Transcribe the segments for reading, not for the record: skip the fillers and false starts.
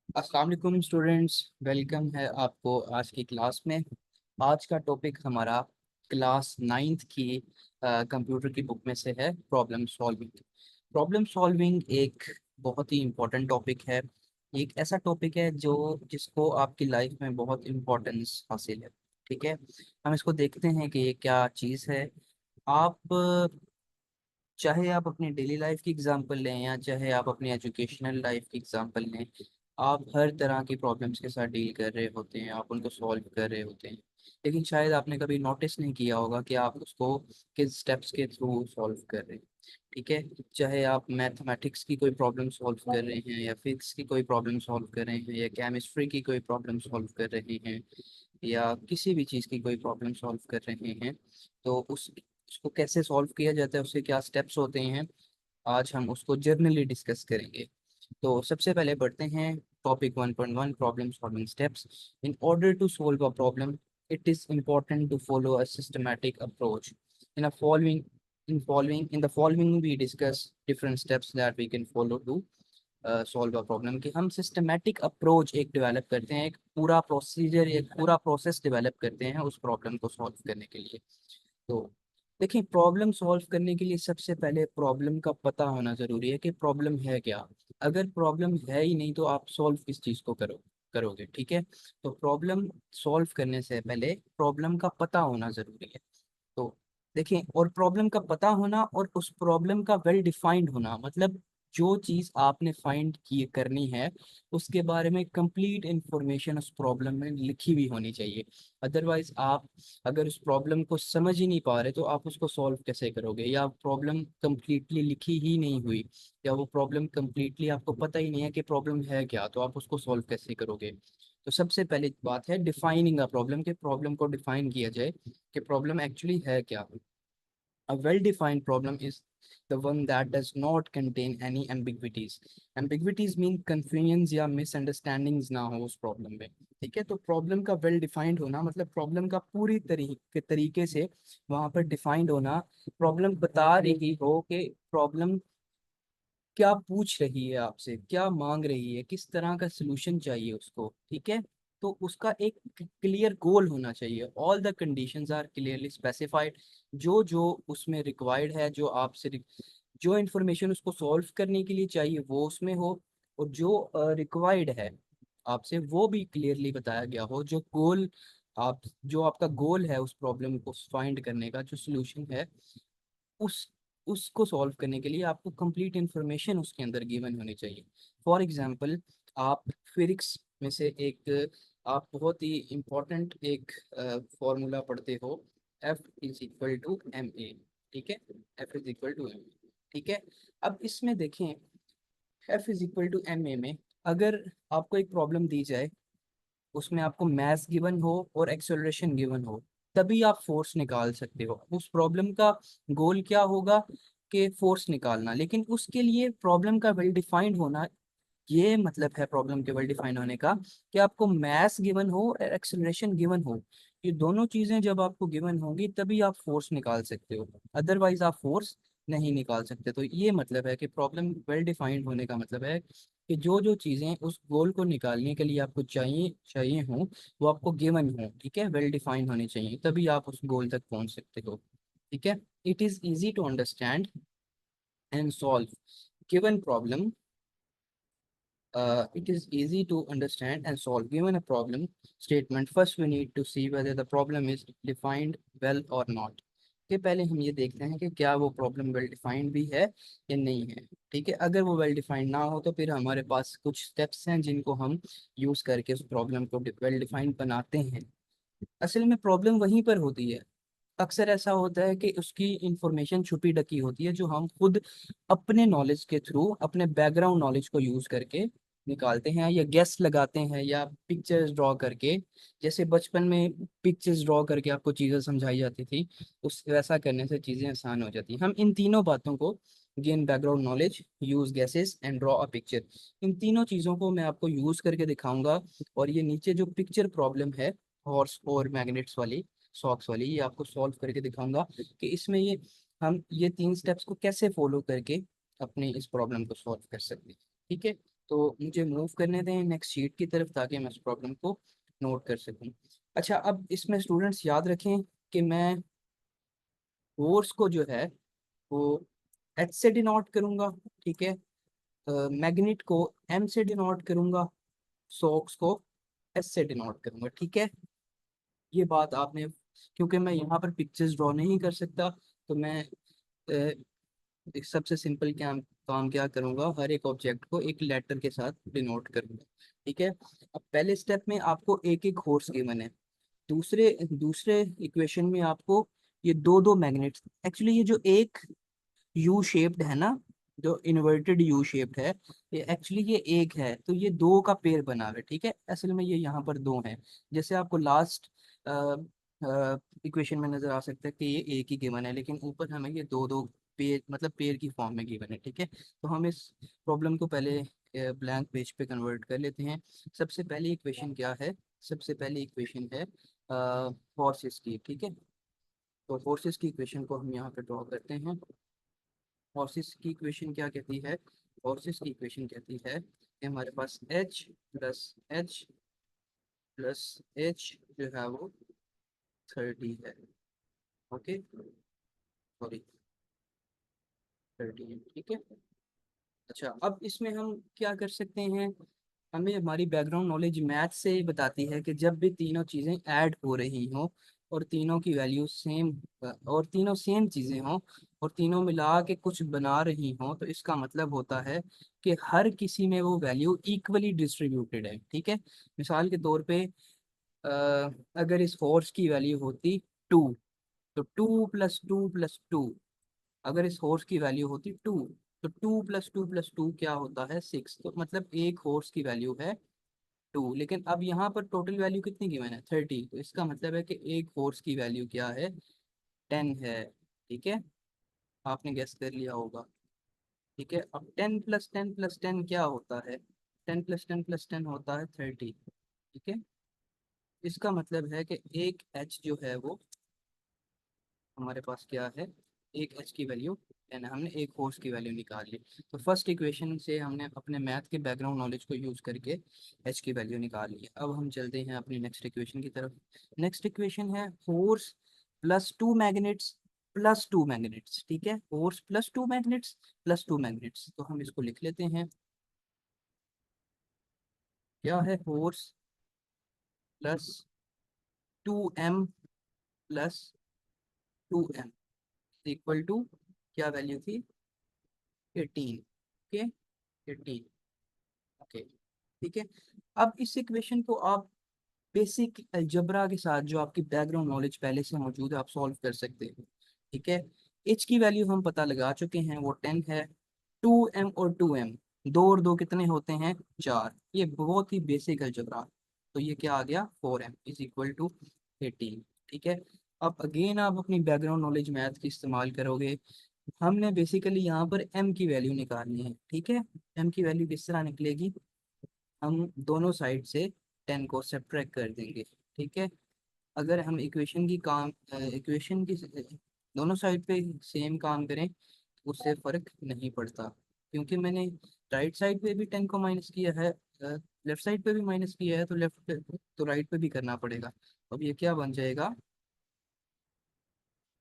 अस्सलाम वालेकुम students, welcome है आपको आज की क्लास में। आज का टॉपिक हमारा क्लास नाइन्थ की कंप्यूटर की बुक में से है प्रॉब्लम सॉल्विंग। प्रॉब्लम सॉल्विंग एक बहुत ही इम्पोर्टेंट टॉपिक है। एक ऐसा टॉपिक है जो जिसको आपकी लाइफ में बहुत इम्पोर्टेंस हासिल है। ठीक है, हम इसको देखते हैं कि ये क्या चीज़ है। आप चाहे आप अपनी डेली लाइफ की एग्जांपल लें या चाहे आप अपनी एजुकेशनल लाइफ की एग्जांपल लें, आप हर तरह की प्रॉब्लम्स के साथ डील कर रहे होते हैं, आप उनको सॉल्व कर रहे होते हैं। लेकिन शायद आपने कभी नोटिस नहीं किया होगा कि आप उसको किस स्टेप्स के थ्रू सॉल्व कर रहे हैं। ठीक है, चाहे आप मैथमेटिक्स की कोई प्रॉब्लम सॉल्व कर रहे हैं या फिजिक्स की कोई प्रॉब्लम सॉल्व कर रहे हैं या केमिस्ट्री की कोई प्रॉब्लम सॉल्व कर रहे हैं या किसी भी चीज़ की कोई प्रॉब्लम सॉल्व कर रहे हैं, तो उसको कैसे सॉल्व किया जाता है, उसके क्या स्टेप्स होते हैं, आज हम उसको जर्नली डिस्कस करेंगे। तो सबसे पहले बढ़ते हैं topic 1.1 problem solving steps. In order to solve a problem, it is important to follow a systematic approach. In a following in the following we discuss different steps that we can follow to solve a problem. कि हम systematic approach एक develop करते हैं, एक पूरा procedure, एक पूरा process develop करते हैं उस प्रॉब्लम को सॉल्व करने के लिए। तो देखिए, प्रॉब्लम सॉल्व करने के लिए सबसे पहले प्रॉब्लम का पता होना जरूरी है कि प्रॉब्लम है क्या। अगर प्रॉब्लम है ही नहीं तो आप सॉल्व किस चीज़ को करोगे। ठीक है, तो प्रॉब्लम सॉल्व करने से पहले प्रॉब्लम का पता होना जरूरी है। तो देखिए, और प्रॉब्लम का पता होना और उस प्रॉब्लम का वेल डिफाइंड होना, मतलब जो चीज़ आपने फाइंड की करनी है उसके बारे में कंप्लीट इंफॉर्मेशन उस प्रॉब्लम में लिखी हुई होनी चाहिए। अदरवाइज आप अगर उस प्रॉब्लम को समझ ही नहीं पा रहे तो आप उसको सॉल्व कैसे करोगे, या प्रॉब्लम कंप्लीटली लिखी ही नहीं हुई या वो प्रॉब्लम कंप्लीटली आपको पता ही नहीं है कि प्रॉब्लम है क्या, तो आप उसको सॉल्व कैसे करोगे। तो सबसे पहली बात है डिफाइनिंग अ प्रॉब्लम, के प्रॉब्लम को डिफाइन किया जाए कि प्रॉब्लम एक्चुअली है क्या। A well-defined problem is the one that does not contain any ambiguities. Ambiguities mean confusions या misunderstandings ना हो उस प्रॉब्लम में। ठीक है, तो प्रॉब्लम का वेल डिफाइंड होना मतलब प्रॉब्लम का पूरी तरीके से वहां पर डिफाइंड होना। प्रॉब्लम बता रही हो कि प्रॉब्लम क्या पूछ रही है आपसे, क्या मांग रही है, किस तरह का सोल्यूशन चाहिए उसको। ठीक है, तो उसका एक क्लियर गोल होना चाहिए। All the conditions are clearly specified. जो जो उसमें रिक्वायर्ड है, जो आपसे जो इन्फॉर्मेशन उसको सॉल्व करने के लिए चाहिए वो उसमें हो, और जो रिक्वायर्ड है आपसे वो भी क्लियरली बताया गया हो। जो गोल आप जो आपका गोल है उस प्रॉब्लम को फाइंड करने का, जो सोल्यूशन है उस उसको सॉल्व करने के लिए आपको कंप्लीट इंफॉर्मेशन उसके अंदर गिवन होनी चाहिए। फॉर एग्जांपल, आप फिजिक्स में से एक आप बहुत ही इम्पोर्टेंट एक फॉर्मूला पढ़ते हो, F = ma। ठीक है, F = ma। ठीक है, अब इसमें देखें, F = ma में अगर आपको एक प्रॉब्लम दी जाए, उसमें आपको मैथ गिवन हो और एक्सेलरेशन गिवन हो, तभी आप फोर्स निकाल सकते हो। उस प्रॉब्लम का गोल क्या होगा कि फोर्स निकालना, लेकिन उसके लिए प्रॉब्लम का वेल डिफाइंड होना, ये मतलब है प्रॉब्लम के वेल डिफाइंड होने का कि आपको मैथ्स गिवन हो और एक्सेलरेशन गिवन हो। ये दोनों चीजें जब आपको गिवन होंगी तभी आप फोर्स निकाल सकते हो, अदरवाइज आप फोर्स नहीं निकाल सकते। तो ये मतलब है कि प्रॉब्लम वेल डिफाइंड होने का मतलब है कि जो जो चीजें उस गोल को निकालने के लिए आपको चाहिए चाहिए हों वो आपको गिवन हो। ठीक है, वेल डिफाइंड होनी चाहिए, तभी आप उस गोल तक पहुंच सकते हो। ठीक है, it is easy to understand and solve given problem. it is easy to understand and solve given a problem statement. First we need to see whether the problem is defined well or not। के पहले हम ये देखते हैं कि क्या वो problem well defined भी है या नहीं है। ठीक है, अगर वो वेल डिफाइंड ना हो तो फिर हमारे पास कुछ स्टेप्स हैं जिनको हम यूज करके उस प्रॉब्लम को वेल डिफाइंड बनाते हैं। असल में प्रॉब्लम वहीं पर होती है। अक्सर ऐसा होता है कि उसकी इंफॉर्मेशन छुपी ढकी होती है जो हम खुद अपने नॉलेज के थ्रू, अपने बैकग्राउंड नॉलेज को यूज करके निकालते हैं, या गेस लगाते हैं, या पिक्चर्स ड्रॉ करके। जैसे बचपन में पिक्चर्स ड्रॉ करके आपको चीज़ें समझाई जाती थी, उस वैसा करने से चीज़ें आसान हो जाती हैं। हम इन तीनों बातों को, gain background knowledge, use guesses and draw a picture, इन तीनों चीज़ों को मैं आपको यूज करके दिखाऊंगा। और ये नीचे जो पिक्चर प्रॉब्लम है, हॉर्स और मैग्नेट्स वाली, सॉक्स वाली, ये आपको सॉल्व करके दिखाऊंगा कि इसमें ये हम ये तीन स्टेप्स को कैसे फॉलो करके अपने इस प्रॉब्लम को सॉल्व कर सकते हैं। ठीक है, तो मुझे मूव करने दें नेक्स्ट शीट की तरफ ताकि मैं इस प्रॉब्लम को नोट कर सकूं। अच्छा, अब इसमें स्टूडेंट्स याद रखें कि मैं फोर्स को जो है वो एच से डिनोट करूंगा, ठीक है। मैग्नेट को एम से डिनोट करूंगा, सोक्स को एस से डिनोट करूंगा, ठीक है। ये बात आपने, क्योंकि मैं यहाँ पर पिक्चर्स ड्रॉ नहीं कर सकता, तो मैं एक सबसे सिंपल क्या काम क्या करूंगा, हर एक ऑब्जेक्ट को एक लेटर के साथ डिनोट करूंगा, ठीक है। अब पहले स्टेप में आपको एक एक फोर्स गिवन है, दूसरे दूसरे इक्वेशन में आपको ये दो दो मैग्नेट्स, एक्चुअली ये जो एक यू शेप्ड है ना, जो इन्वर्टेड यू शेप्ड है, ये एक्चुअली ये एक है, तो ये दो का पेयर बना हुआ है, ठीक है। असल में ये यहाँ पर दो हैं, जैसे आपको लास्ट इक्वेशन में नजर आ सकता है कि ये एक ही गिवन है, लेकिन ऊपर हमें ये दो दो पेयर, मतलब पेयर की फॉर्म में गिवन है, ठीक है। तो हम इस प्रॉब्लम को पहले ब्लैंक पेज पे कन्वर्ट कर लेते हैं। सबसे पहली इक्वेशन क्या है? सबसे पहली इक्वेशन है फोर्सेस की, ठीक है। तो फोर्सेस की इक्वेशन को हम यहाँ पे ड्रॉ करते हैं। फोर्सेस की इक्वेशन क्या कहती है? फोर्सेस की इक्वेशन कहती है कि हमारे पास एच प्लस एच जो है वो 30 है, ओके, सॉरी 30 है, ठीक है। अच्छा, अब इसमें हम क्या कर सकते हैं? हमें हमारी बैकग्राउंड नॉलेज मैथ से बताती है कि जब भी तीनों चीज़ें ऐड हो रही हों और तीनों की वैल्यू सेम, और तीनों सेम चीज़ें हों और तीनों मिला के कुछ बना रही हों, तो इसका मतलब होता है कि हर किसी में वो वैल्यू इक्वली डिस्ट्रीब्यूटेड है, ठीक है। मिसाल के तौर पे अ, अगर इस फोर्स की वैल्यू होती 2, तो 2 + 2 + 2, अगर इस हॉर्स की वैल्यू होती 2, तो 2 + 2 + 2 क्या होता है? 6। तो मतलब एक हॉर्स की वैल्यू है 2, लेकिन अब यहाँ पर टोटल वैल्यू कितनी की मैंने 30, तो इसका मतलब है कि एक हॉर्स की वैल्यू क्या है? 10 है, ठीक है। आपने गेस कर लिया होगा, ठीक है। अब 10 + 10 + 10 क्या होता है? 10 + 10 + 10 होता है 30, ठीक है। इसका मतलब है कि एक एच जो है वो हमारे पास क्या है? एक एच की वैल्यू 10 है, हमने एक फोर्स की वैल्यू निकाल ली। तो फर्स्ट इक्वेशन से हमने अपने मैथ के बैकग्राउंड नॉलेज को यूज करके एच की वैल्यू निकाल ली। अब हम चलते हैं अपनी नेक्स्ट इक्वेशन की तरफ। नेक्स्ट इक्वेशन है force plus two magnets plus two magnets, ठीक है। Force plus two magnets plus two magnets, तो हम इसको लिख लेते हैं। क्या है? Force plus 2m plus 2m equal to, क्या वैल्यू थी? 18, ओके, 18, ओके, ठीक है। अब इस इक्वेशन को आप बेसिक अलजबरा के साथ, जो आपकी बैकग्राउंड नॉलेज पहले से मौजूद है, आप सॉल्व कर सकते हैं, ठीक है। एच की वैल्यू हम पता लगा चुके हैं, वो 10 है। 2m और 2m, दो और दो कितने होते हैं? 4। ये बहुत ही बेसिक अलजबरा, तो ये क्या आ गया? 4m इज इक्वल टू 18, ठीक है। अब अगेन आप अपनी बैकग्राउंड नॉलेज मैथ की इस्तेमाल करोगे। हमने बेसिकली यहाँ पर m की वैल्यू निकालनी है, ठीक है। m की वैल्यू किस तरह निकलेगी? हम दोनों साइड से 10 को सब्ट्रैक्ट कर देंगे, ठीक है। अगर हम इक्वेशन की दोनों साइड पे सेम काम करें तो उससे फर्क नहीं पड़ता, क्योंकि मैंने राइट साइड पे भी 10 को माइनस किया है, लेफ्ट साइड पे भी माइनस किया है, तो लेफ्ट पे तो राइट पे भी करना पड़ेगा। अब ये क्या बन जाएगा?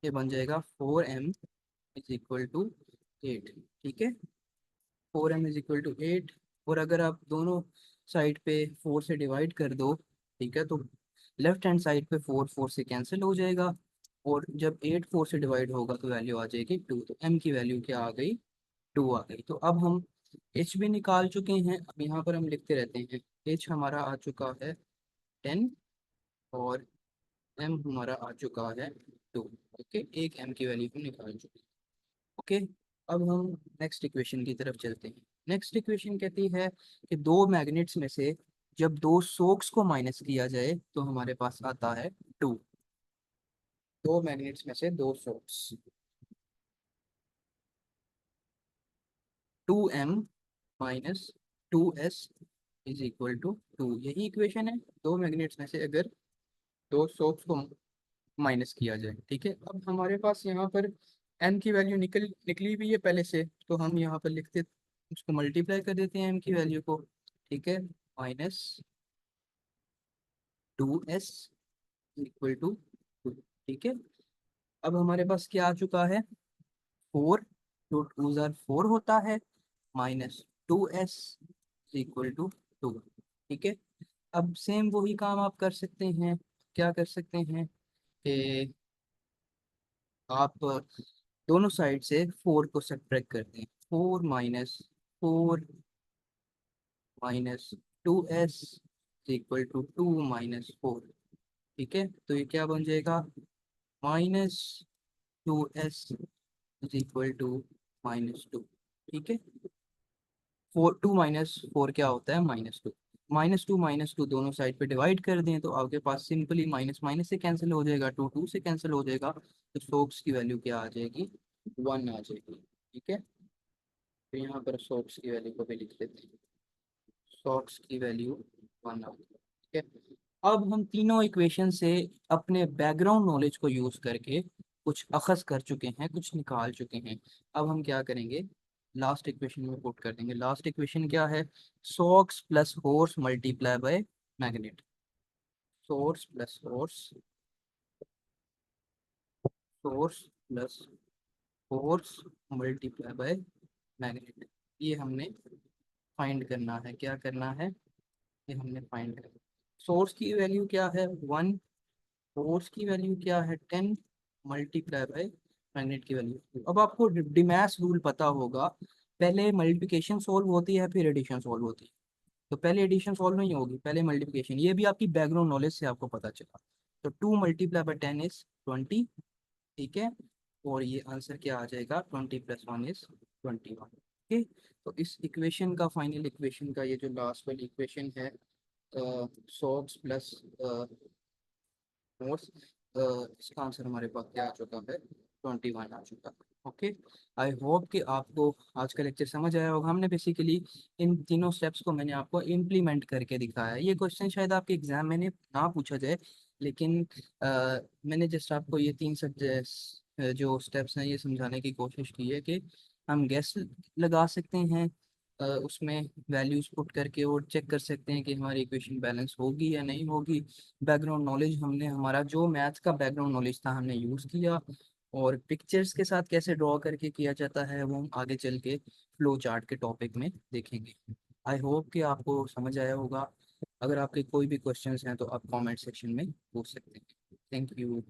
ये बन जाएगा 4m = 8, ठीक है। 4m = 8, और अगर आप दोनों साइड पे 4 से डिवाइड कर दो, ठीक है, तो लेफ्ट हैंड साइड पे 4 4 से कैंसिल हो जाएगा, और जब 8 4 से डिवाइड होगा तो वैल्यू आ जाएगी 2। तो m की वैल्यू क्या आ गई? 2 आ गई। तो अब हम h भी निकाल चुके हैं, अब यहाँ पर हम लिखते रहते हैं। h हमारा आ चुका है 10, और m हमारा आ चुका है 2, ओके। एक m की वैल्यू हम निकाल चुके हैं, ओके। अब हम नेक्स्ट इक्वेशन की तरफ चलते हैं। नेक्स्ट इक्वेशन कहती है कि दो मैग्नेट्स में से जब दो सोक्स को माइनस किया जाए तो हमारे पास आता है 2। दो मैग्नेट्स में से दो सोक्स, 2m - 2s यही इक्वेशन है। दो मैग्नेट्स में से अगर दो सोक्स को माइनस किया जाए, ठीक है। अब हमारे पास यहाँ पर n की वैल्यू निकली भी है पहले से, तो हम यहाँ पर लिखते उसको मल्टीप्लाई कर देते हैं m की वैल्यू को, ठीक है, -2s इक्वल टू 2, ठीक है। अब हमारे पास क्या आ चुका है, 4, तो 2 4 होता है, -2s इक्वल टू 2, ठीक है। अब सेम वही काम आप कर सकते हैं, क्या कर सकते हैं कि आप दोनों साइड से 4 को सब्ट्रैक्ट करते हैं, 4 - 4 - 2s इक्वल टू 2 - 4, ठीक है। तो ये क्या बन जाएगा, -2s इक्वल टू -2, ठीक है। 2 - 4 क्या होता है, -2, -2 दोनों साइड पे डिवाइड कर दें तो आपके पास सिंपली माइनस माइनस से कैंसिल हो जाएगा, 2 2 से कैंसिल हो जाएगा, तो सोक्स की वैल्यू क्या आ जाएगी, 1 आ जाएगी, ठीक है। तो यहाँ पर सोक्स की वैल्यू को भी लिख देते हैं, सोक्स की वैल्यू 1 आ गई, ठीक है। अब हम तीनों इक्वेशन से अपने बैकग्राउंड नॉलेज को यूज करके कुछ अखज़ कर चुके हैं, कुछ निकाल चुके हैं। अब हम क्या करेंगे, लास्ट इक्वेशन में पुट कर देंगे। लास्ट इक्वेशन क्या है, socks plus force multiply by magnet, source plus force, source plus force multiply by magnet, ये हमने फाइंड करना है। क्या करना है, ये हमने फाइंड करना। सोर्स की वैल्यू क्या है, 1, फोर्स की वैल्यू क्या है, 10, मल्टीप्लाई बाय मैग्नेट की वैल्यू। अब आपको डिमैस रूल पता होगा, पहले मल्टीप्लिकेशन सॉल्व होती है फिर एडिशन सॉल्व होती है, तो पहले एडिशन सॉल्व नहीं होगी, पहले मल्टीप्लिकेशन। ये भी आपकी बैकग्राउंड नॉलेज से आपको पता चला। तो 2 × 10 = 20, ठीक है। और ये आंसर क्या आ जाएगा, 20 + 1 = 21, ठीक। तो इस इक्वेशन का, फाइनल इक्वेशन का, ये जो लास्ट वाली इक्वेशन है, सोक्स प्लस फोर्स, इसका आंसर हमारे पास क्या आ चुका है, 21 आ चुका है, ओके। आई होप कि आपको आज का लेक्चर समझ आया होगा। हमने बेसिकली इन तीनों स्टेप्स को मैंने आपको इम्प्लीमेंट करके दिखाया है। ये क्वेश्चन शायद आपके एग्जाम में ना पूछा जाए, लेकिन मैंने जस्ट आपको ये 3 सब्जेक्ट्स जो स्टेप्स हैं ये समझाने की कोशिश की है कि हम गैस लगा सकते हैं, उसमें वैल्यूज पुट करके और चेक कर सकते हैं कि हमारी इक्वेशन बैलेंस होगी या नहीं होगी। बैकग्राउंड नॉलेज हमने, हमारा जो मैथ का बैकग्राउंड नॉलेज था हमने यूज़ किया, और पिक्चर्स के साथ कैसे ड्रॉ करके किया जाता है वो हम आगे चल के फ्लो चार्ट के टॉपिक में देखेंगे। आई होप कि आपको समझ आया होगा। अगर आपके कोई भी क्वेश्चंस हैं तो आप कमेंट सेक्शन में पूछ सकते हैं। Thank you.